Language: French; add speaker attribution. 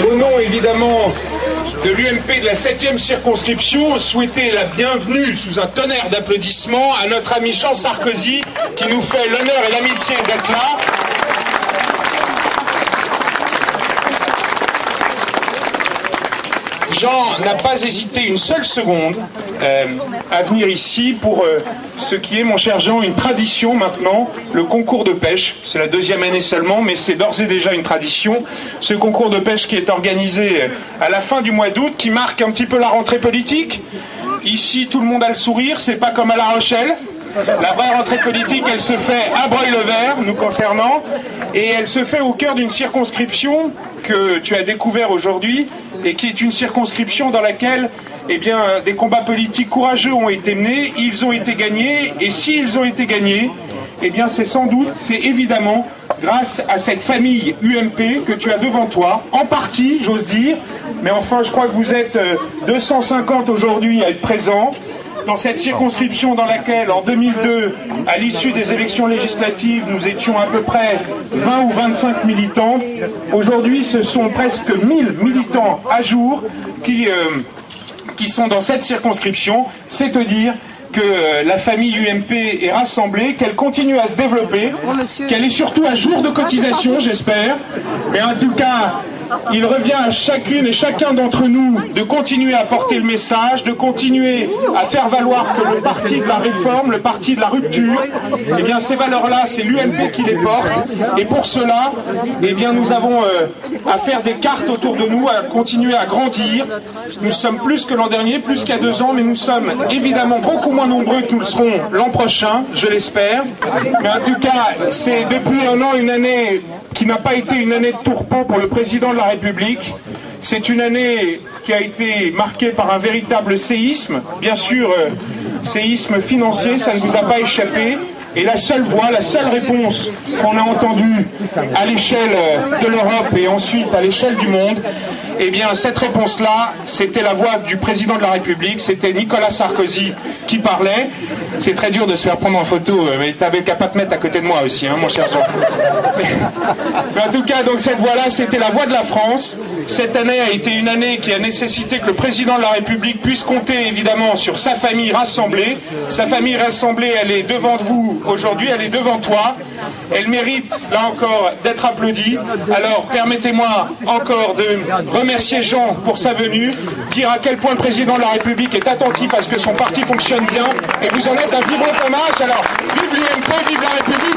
Speaker 1: Au nom évidemment de l'UMP de la 7e circonscription, souhaiter la bienvenue sous un tonnerre d'applaudissements à notre ami Jean Sarkozy qui nous fait l'honneur et l'amitié d'être là. Jean n'a pas hésité une seule seconde à venir ici pour ce qui est, mon cher Jean, une tradition maintenant, le concours de pêche. C'est la 2e année seulement, mais c'est d'ores et déjà une tradition. Ce concours de pêche qui est organisé à la fin du mois d'août, qui marque un petit peu la rentrée politique. Ici, tout le monde a le sourire, c'est pas comme à La Rochelle. La vraie rentrée politique, elle se fait à Breuil-le-Vert, nous concernant, et elle se fait au cœur d'une circonscription que tu as découvert aujourd'hui, et qui est une circonscription dans laquelle des combats politiques courageux ont été menés, ils ont été gagnés, et s'ils ont été gagnés, c'est évidemment grâce à cette famille UMP que tu as devant toi, en partie, j'ose dire, mais enfin, je crois que vous êtes 250 aujourd'hui à être présents, dans cette circonscription dans laquelle, en 2002, à l'issue des élections législatives, nous étions à peu près 20 ou 25 militants. Aujourd'hui, ce sont presque 1000 militants à jour qui sont dans cette circonscription. C'est te dire que la famille UMP est rassemblée, qu'elle continue à se développer, qu'elle est surtout à jour de cotisation, j'espère. Mais en tout cas, il revient à chacune et chacun d'entre nous de continuer à porter le message, de continuer à faire valoir que le parti de la réforme, le parti de la rupture, ces valeurs-là, c'est l'UMP qui les porte. Et pour cela, nous avons à faire des cartes autour de nous, à continuer à grandir. Nous sommes plus que l'an dernier, plus qu'il y a 2 ans, mais nous sommes évidemment beaucoup moins nombreux que nous le serons l'an prochain, je l'espère. Mais en tout cas, c'est depuis un an une année qui n'a pas été une année de tourpeau pour le président de la République. C'est une année qui a été marquée par un véritable séisme. Bien sûr, séisme financier, ça ne vous a pas échappé. Et la seule voix, la seule réponse qu'on a entendue à l'échelle de l'Europe et ensuite à l'échelle du monde, cette réponse-là, c'était la voix du président de la République, c'était Nicolas Sarkozy qui parlait. C'est très dur de se faire prendre en photo, mais t'avais qu'à pas te mettre à côté de moi aussi, hein, mon cher Jean. Mais en tout cas, donc cette voix-là, c'était la voix de la France. Cette année a été une année qui a nécessité que le président de la République puisse compter évidemment sur sa famille rassemblée. Sa famille rassemblée, elle est devant vous aujourd'hui, elle est devant toi. Elle mérite, là encore, d'être applaudie. Alors, permettez-moi encore de remercier Jean pour sa venue, dire à quel point le président de la République est attentif à ce que son parti fonctionne bien, et vous en êtes un vibrant hommage. Alors, vive l'UMP, vive la République.